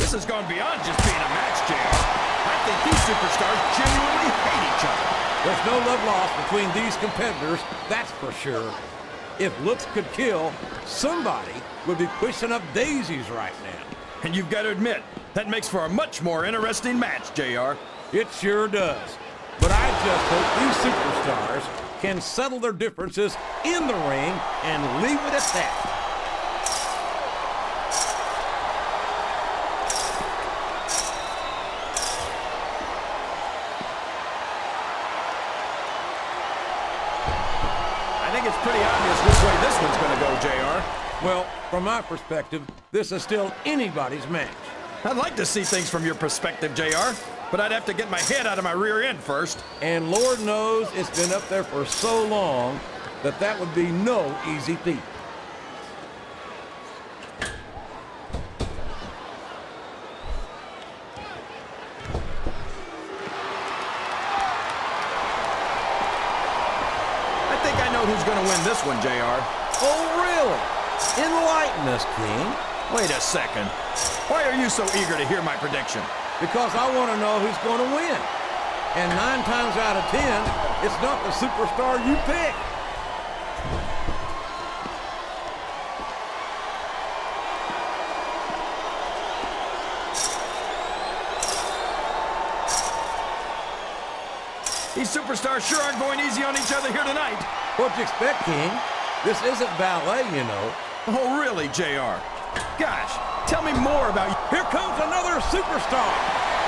This has gone beyond just being a match, JR. I think these superstars genuinely hate each other. There's no love lost between these competitors, that's for sure. If looks could kill, somebody would be pushing up daisies right now. And you've got to admit, that makes for a much more interesting match, JR. It sure does. But I just hope these superstars can settle their differences in the ring and leave it at that. I think it's pretty obvious which way this one's going to go, JR. Well, from my perspective, this is still anybody's match. I'd like to see things from your perspective, JR, but I'd have to get my head out of my rear end first. And Lord knows it's been up there for so long that that would be no easy feat. I think I know who's going to win this one, JR. Oh, really? Enlighten us, King. Wait a second. Why are you so eager to hear my prediction? Because I want to know who's going to win. And 9 times out of 10, it's not the superstar you pick. These superstars sure aren't going easy on each other here tonight. What'd you expect, King? This isn't ballet, you know. Oh, really, JR? Gosh, tell me more about you. Here comes another superstar.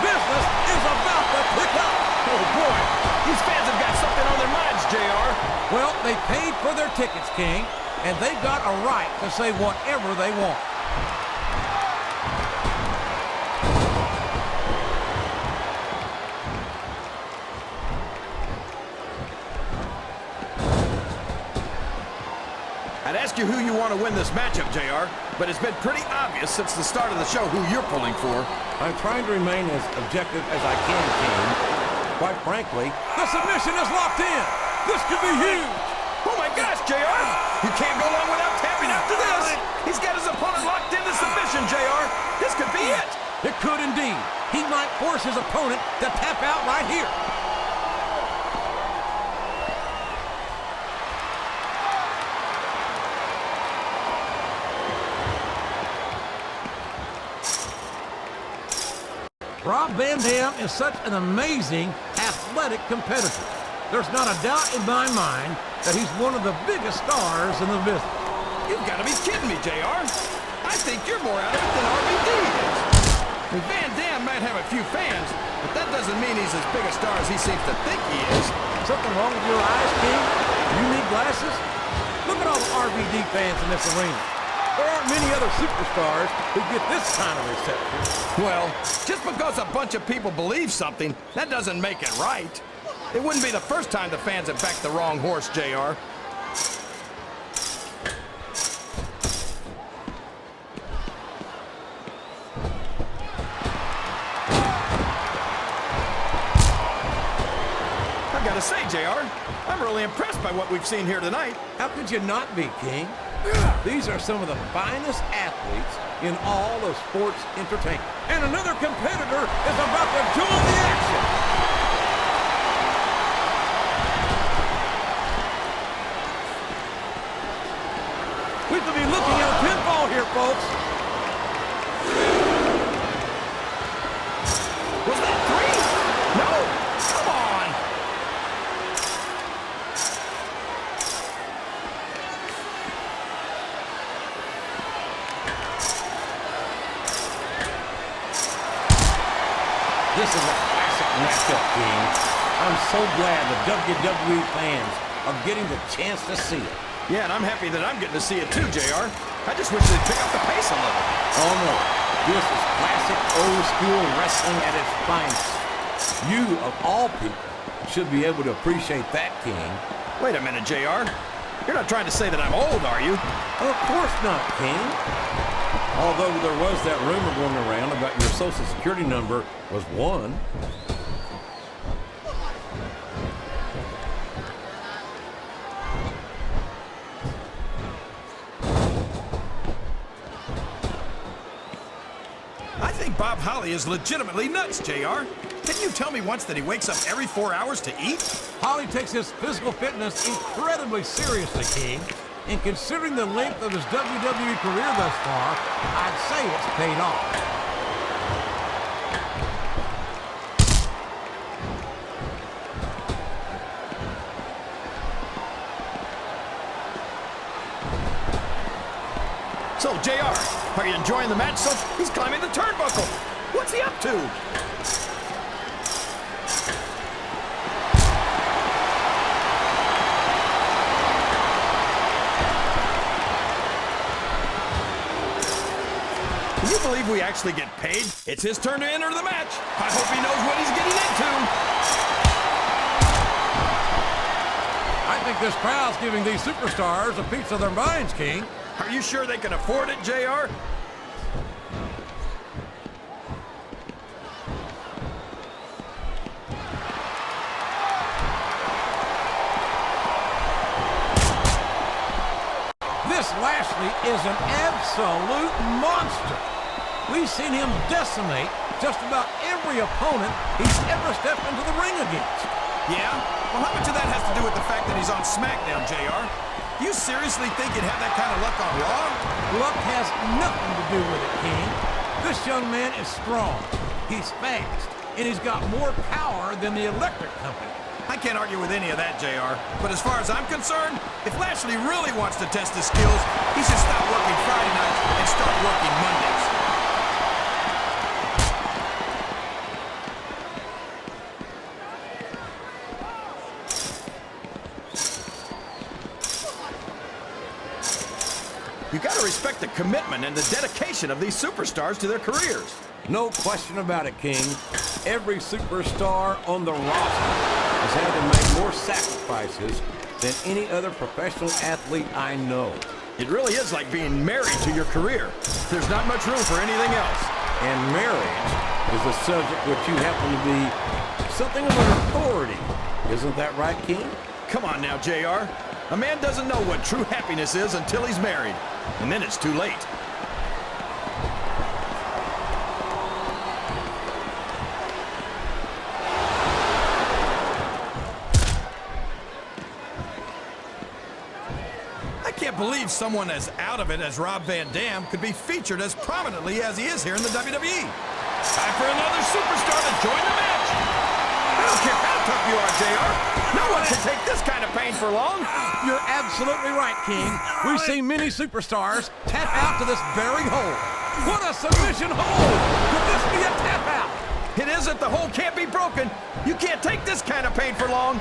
Business is about to pick up. Oh, boy. These fans have got something on their minds, JR. Well, they paid for their tickets, King, and they've got a right to say whatever they want. I'd ask you who you want to win this matchup, JR, but it's been pretty obvious since the start of the show who you're pulling for. I'm trying to remain as objective as I can, King. Quite frankly, the submission is locked in. This could be huge. Oh my gosh, JR! You can't go long without tapping out to this. He's got his opponent locked into submission, JR. This could be it. It could indeed. He might force his opponent to tap out right here. Rob Van Dam is such an amazing, athletic competitor. There's not a doubt in my mind that he's one of the biggest stars in the business. You've got to be kidding me, JR. I think you're more out of it than RVD is. Van Dam might have a few fans, but that doesn't mean he's as big a star as he seems to think he is. Something wrong with your eyes, King? You need glasses? Look at all the RVD fans in this arena. There aren't many other superstars who get this kind of reception. Well, just because a bunch of people believe something, that doesn't make it right. It wouldn't be the first time the fans have backed the wrong horse, JR. I've got to say, JR, I'm really impressed by what we've seen here tonight. How could you not be, King? These are some of the finest athletes in all of sports entertainment. And another competitor is about to join the action. We could be looking at a pinfall here, folks. Was that 3? No! Come on! This is a classic matchup, King. I'm so glad the WWE fans are getting the chance to see it. Yeah, and I'm happy that I'm getting to see it too, JR. I just wish they'd pick up the pace a little. Oh, no. This is classic old-school wrestling at its finest. You, of all people, should be able to appreciate that, King. Wait a minute, JR. You're not trying to say that I'm old, are you? Of course not, King. Although there was that rumor going around about your Social Security number was 1. I think Bob Bob Holly is legitimately nuts, JR. Didn't you tell me once that he wakes up every 4 hours to eat? Holly takes his physical fitness incredibly seriously, King. And considering the length of his WWE career thus far, I'd say it's paid off. So, JR, are you enjoying the match? So he's climbing the turnbuckle. What's he up to? Can you believe we actually get paid? It's his turn to enter the match. I hope he knows what he's getting into. I think this crowd's giving these superstars a piece of their minds, King. Are you sure they can afford it, JR? This Lashley is an absolute monster. We've seen him decimate just about every opponent he's ever stepped into the ring against. Yeah? Well, how much of that has to do with the fact that he's on Smackdown, JR? You seriously think you'd have that kind of luck on Raw? Luck has nothing to do with it, King. This young man is strong, he's fast, and he's got more power than the electric company. I can't argue with any of that, JR. But as far as I'm concerned, if Lashley really wants to test his skills, he should stop working Friday nights and start working Mondays. You gotta respect the commitment and the dedication of these superstars to their careers. No question about it, King. Every superstar on the roster has had to make more sacrifices than any other professional athlete I know. It really is like being married to your career. There's not much room for anything else. And marriage is a subject which you happen to be something of an authority. Isn't that right, King? Come on now, JR. A man doesn't know what true happiness is until he's married. And then it's too late. I can't believe someone as out of it as Rob Van Dam could be featured as prominently as he is here in the WWE. Time for another superstar to join the match. I don't care how tough you are, JR. No one can take this kind of pain for long. You're absolutely right, King. We've seen many superstars tap out to this very hold. What a submission hold! Could this be a tap out? It isn't. The hold can't be broken. You can't take this kind of pain for long.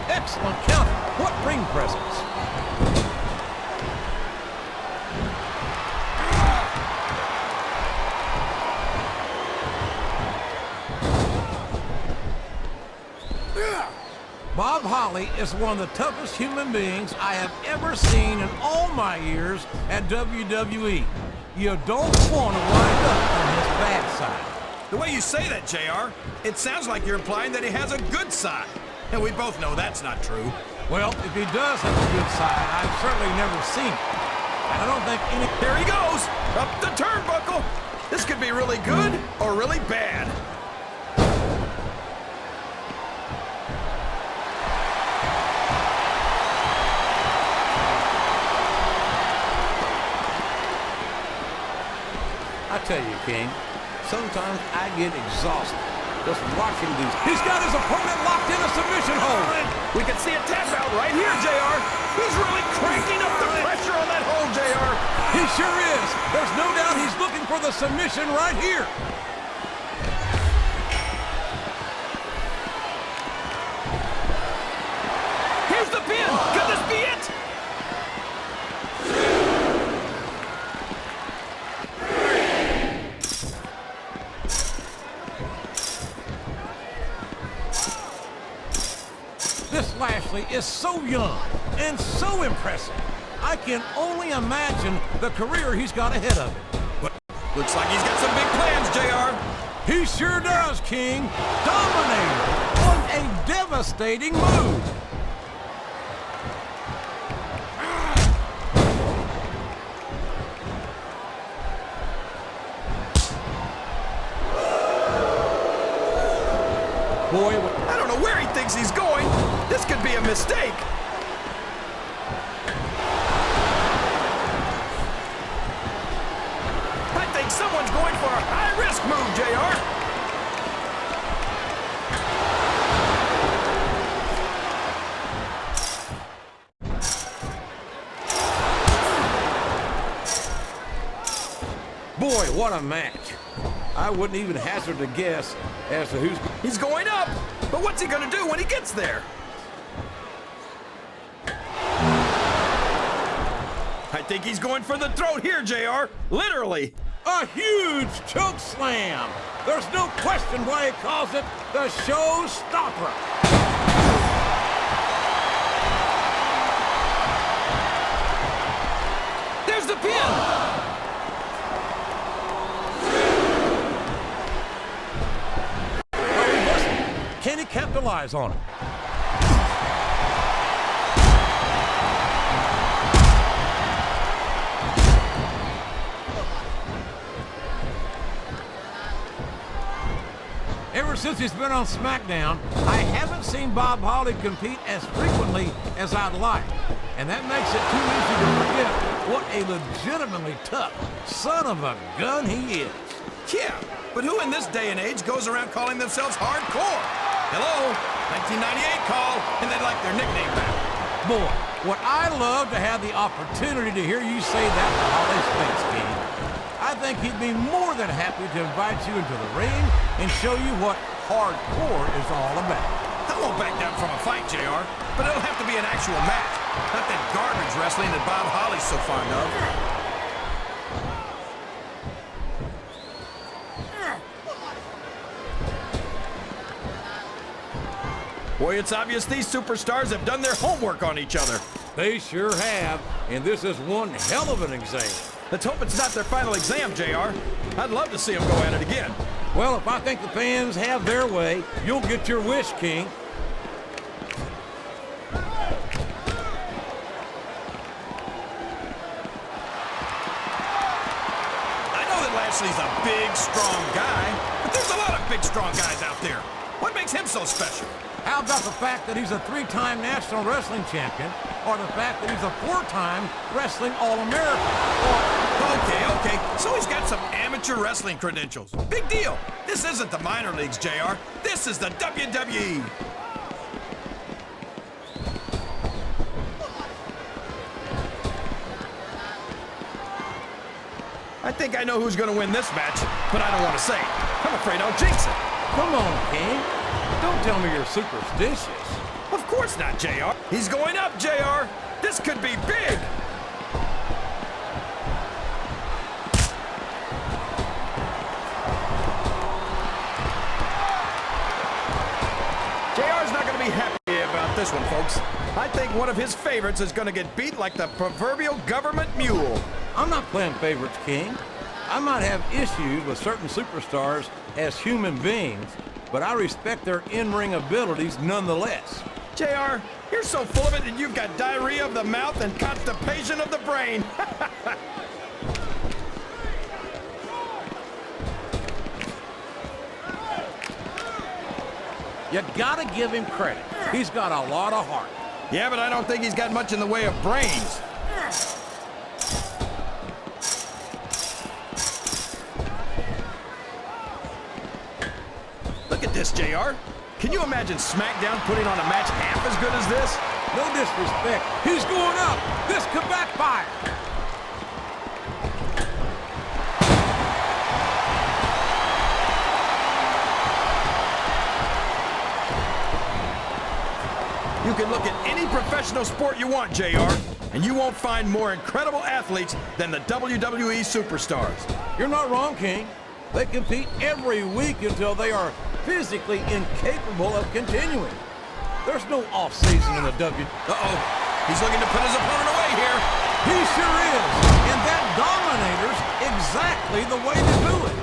Excellent counter. What ring presence. Bob Holly is one of the toughest human beings I have ever seen in all my years at WWE. You don't want to wind up on his bad side. The way you say that, JR, it sounds like you're implying that he has a good side. And we both know that's not true. Well, if he does have a good side, I've certainly never seen it. And I don't think any... There he goes! Up the turnbuckle! This could be really good or really bad. I tell you, King, sometimes I get exhausted just watching these. He's got his opponent locked in a submission hold. We can see a tap out right here, JR. He's really cranking up the pressure on that hold, JR. He sure is. There's no doubt he's looking for the submission right here. Here's the pin. Could this be it? This Lashley is so young and so impressive. I can only imagine the career he's got ahead of him. But looks like he's got some big plans, JR. He sure does, King. Dominator on a devastating move. This could be a mistake. I think someone's going for a high-risk move, JR. Boy, what a match. I wouldn't even hazard a guess as to who's... He's going up, but what's he gonna do when he gets there? I think he's going for the throat here, JR. Literally. A huge choke slam. There's no question why he calls it the showstopper. There's the pin. Can he capitalize on it? Ever since he's been on Smackdown, I haven't seen Bob Holly compete as frequently as I'd like. And that makes it too easy to forget what a legitimately tough son of a gun he is. Yeah, but who in this day and age goes around calling themselves hardcore? Hello, 1998 call, and they'd like their nickname back. Boy, would I love to have the opportunity to hear you say that to Holly's face, King. I think he'd be more than happy to invite you into the ring and show you what hardcore is all about. I won't back down from a fight, JR, but it'll have to be an actual match, not that garbage wrestling that Bob Holly's so fond of. Boy, it's obvious these superstars have done their homework on each other. They sure have, and this is one hell of an exam. Let's hope it's not their final exam, JR. I'd love to see them go at it again. Well, if I think the fans have their way, you'll get your wish, King. I know that Lashley's a big, strong guy, but there's a lot of big, strong guys out there. What makes him so special? How about the fact that he's a 3-time National Wrestling Champion, or the fact that he's a 4-time Wrestling All-American? Okay, so he's got some amateur wrestling credentials. Big deal. This isn't the minor leagues, JR. This is the WWE. I think I know who's going to win this match, but I don't want to say it. I'm afraid I'll jinx it. Come on, King. Don't tell me you're superstitious. Of course not, JR. He's going up, JR. This could be big. JR's not going to be happy about this one, folks. I think one of his favorites is going to get beat like the proverbial government mule. I'm not playing favorites, King. I might have issues with certain superstars as human beings, but I respect their in-ring abilities nonetheless. JR, you're so full of it that you've got diarrhea of the mouth and constipation of the brain. You gotta give him credit. He's got a lot of heart. Yeah, but I don't think he's got much in the way of brains. Look at this, JR. Can you imagine Smackdown putting on a match half as good as this? No disrespect. He's going up. This could backfire. You can look at any professional sport you want, JR, and you won't find more incredible athletes than the WWE superstars. You're not wrong, King. They compete every week until they are physically incapable of continuing. There's no off-season in the W. Uh-oh. He's looking to put his opponent away here. He sure is. And that Dominator's exactly the way to do it.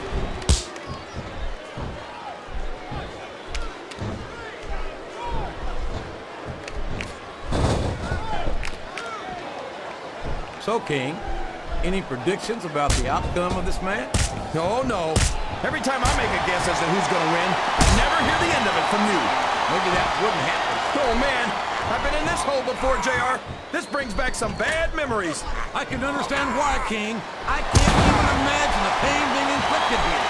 So, King, any predictions about the outcome of this match? Oh, no. Every time I make a guess as to who's going to win, I never hear the end of it from you. Maybe that wouldn't happen. Oh, man. this hole before, JR. This brings back some bad memories. I can understand why, King. I can't even imagine the pain being inflicted here.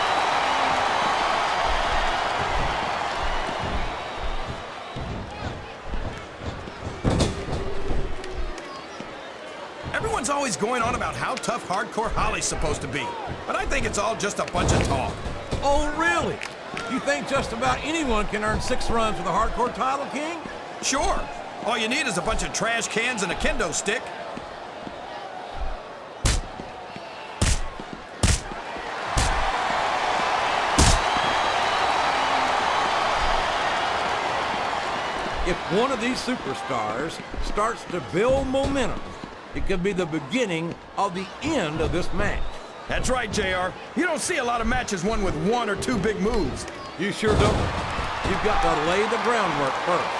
Everyone's always going on about how tough Hardcore Holly's supposed to be, but I think it's all just a bunch of talk. Oh, really? You think just about anyone can earn 6 runs with a hardcore title, King? Sure. All you need is a bunch of trash cans and a kendo stick. If one of these superstars starts to build momentum, it could be the beginning of the end of this match. That's right, JR. You don't see a lot of matches won with 1 or 2 big moves. You sure don't. You've got to lay the groundwork first.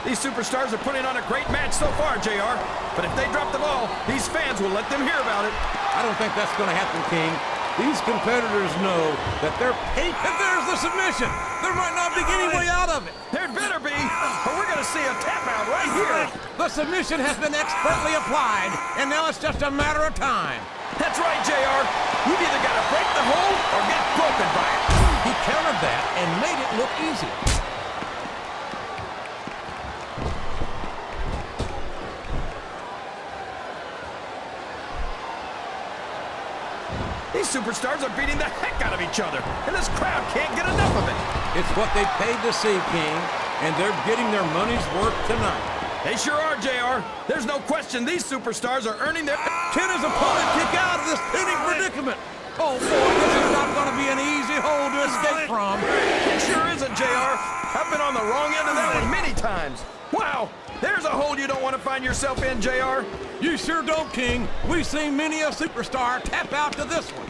These superstars are putting on a great match so far, JR. But if they drop the ball, these fans will let them hear about it. I don't think that's going to happen, King. These competitors know that they're paid. And there's the submission. There might not be any way out of it. There better be, or we're going to see a tap out right here. The submission has been expertly applied, and now it's just a matter of time. That's right, JR. You've either got to break the hold or get broken by it. He countered that and made it look easy. These superstars are beating the heck out of each other, and this crowd can't get enough of it. It's what they paid to see, King, and they're getting their money's worth tonight. They sure are, JR. There's no question these superstars are earning their... Can his opponent kick out of this pinning predicament? Oh, boy, this is not going to be an easy hole to escape from. It sure isn't, JR. I've been on the wrong end of that one many times. Wow, there's a hole you don't want to find yourself in, JR. You sure don't, King. We've seen many a superstar tap out to this one.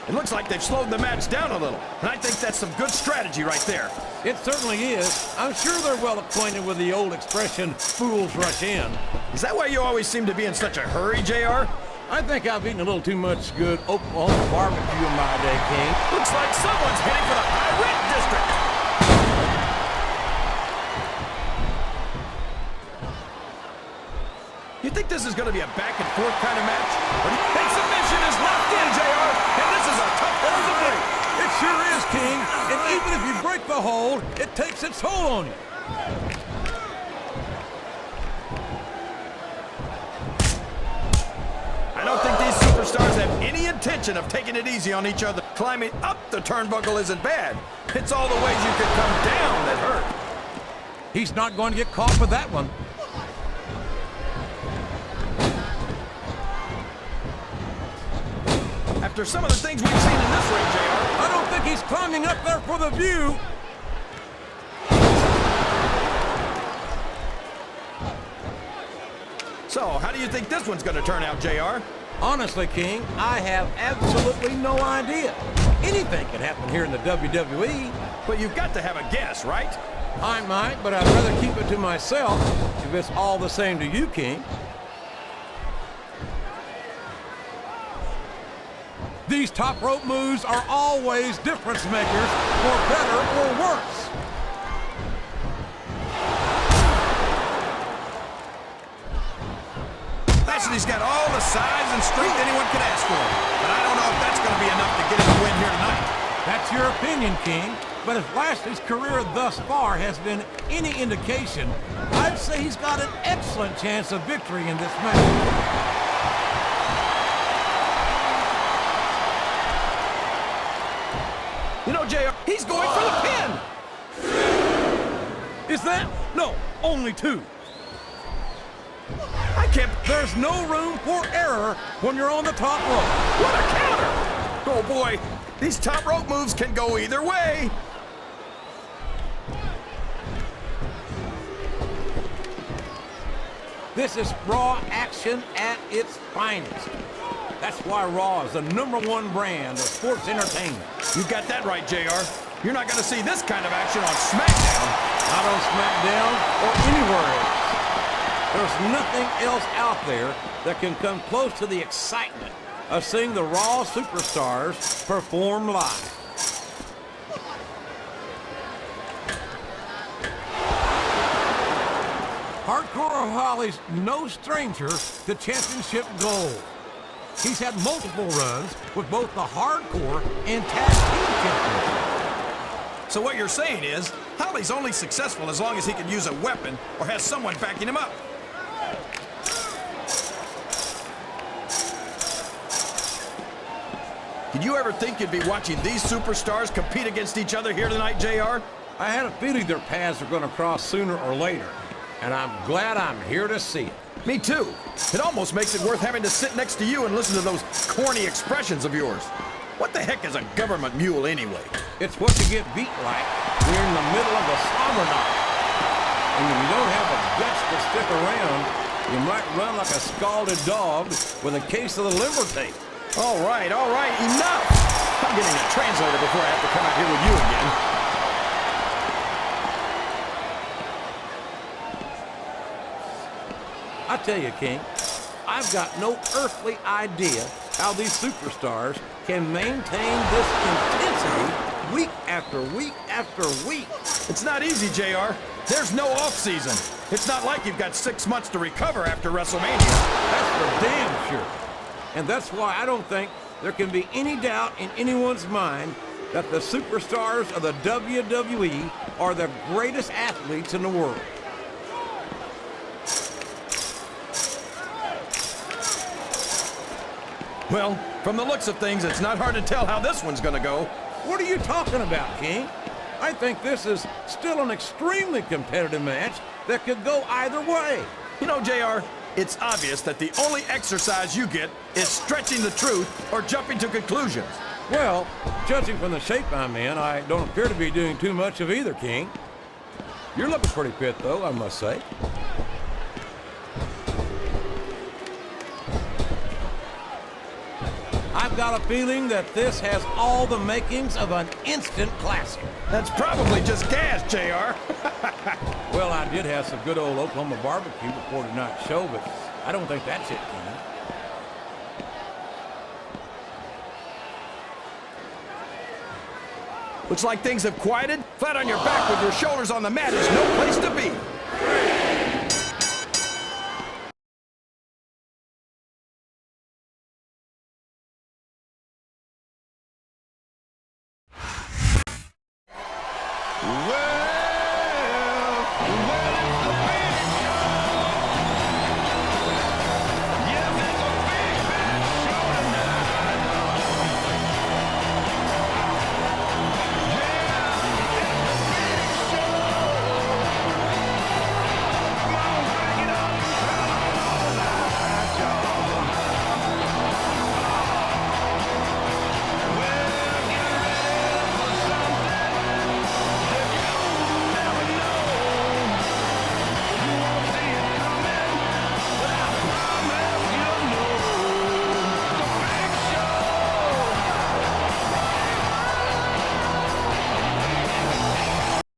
It looks like they've slowed the match down a little, and I think that's some good strategy right there. It certainly is. I'm sure they're well acquainted with the old expression, fools rush in. Is that why you always seem to be in such a hurry, JR? I think I've eaten a little too much good Oklahoma barbecue in my day, King. Looks like someone's heading for the high rent district. You think this is going to be a back and forth kind of match? Big submission is locked in, JR, and this is a tough hold to break. It sure is, King. And even if you break the hold, it takes its toll on you. I don't think these superstars have any intention of taking it easy on each other. Climbing up the turnbuckle isn't bad. It's all the ways you can come down that hurt. He's not going to get caught for that one. After some of the things we've seen in this ring, JR. I don't think he's climbing up there for the view. So, how do you think this one's going to turn out, JR? Honestly, King, I have absolutely no idea. Anything can happen here in the WWE. But you've got to have a guess, right? I might, but I'd rather keep it to myself if it's all the same to you, King. These top rope moves are always difference makers, for better or worse. Lashley's got all the size and strength anyone can ask for, but I don't know if that's going to be enough to get him a win here tonight. That's your opinion, King, but if Lashley's career thus far has been any indication, I'd say he's got an excellent chance of victory in this match. You know, JR, he's going for the pin! Is that? No, only 2. I can't... There's no room for error when you're on the top rope. What a counter! Oh, boy. These top rope moves can go either way. This is Raw action at its finest. That's why Raw is the #1 brand of sports entertainment. You got that right, JR. You're not going to see this kind of action on SmackDown. Not on SmackDown or anywhere else. There's nothing else out there that can come close to the excitement of seeing the Raw superstars perform live. Harcdore Holly's no stranger to championship gold. He's had multiple runs with both the Hardcore and Tag Team Championships. So what you're saying is, Holly's only successful as long as he can use a weapon or has someone backing him up. Did you ever think you'd be watching these superstars compete against each other here tonight, JR? I had a feeling their paths were going to cross sooner or later, and I'm glad I'm here to see it. Me too. It almost makes it worth having to sit next to you and listen to those corny expressions of yours. What the heck is a government mule anyway? It's what you get beat like when you're in the middle of a slobber knock. And when you don't have the guts to stick around, you might run like a scalded dog with a case of the liver tape. All right, enough! I'm getting a translator before I have to come out here with you again. I tell you, King, I've got no earthly idea how these superstars can maintain this intensity week after week after week. It's not easy, JR. There's no off-season. It's not like you've got 6 months to recover after WrestleMania. That's for damn sure. And that's why I don't think there can be any doubt in anyone's mind that the superstars of the WWE are the greatest athletes in the world. Well, from the looks of things, it's not hard to tell how this one's gonna go. What are you talking about, King? I think this is still an extremely competitive match that could go either way. You know, JR, it's obvious that the only exercise you get is stretching the truth or jumping to conclusions. Well, judging from the shape I'm in, I don't appear to be doing too much of either, King. You're looking pretty fit, though, I must say. I've got a feeling that this has all the makings of an instant classic. That's probably just gas, JR. Well, I did have some good old Oklahoma barbecue before tonight's show, but I don't think that's it, King. Looks like things have quieted. Flat on your back with your shoulders on the mat is no place to be.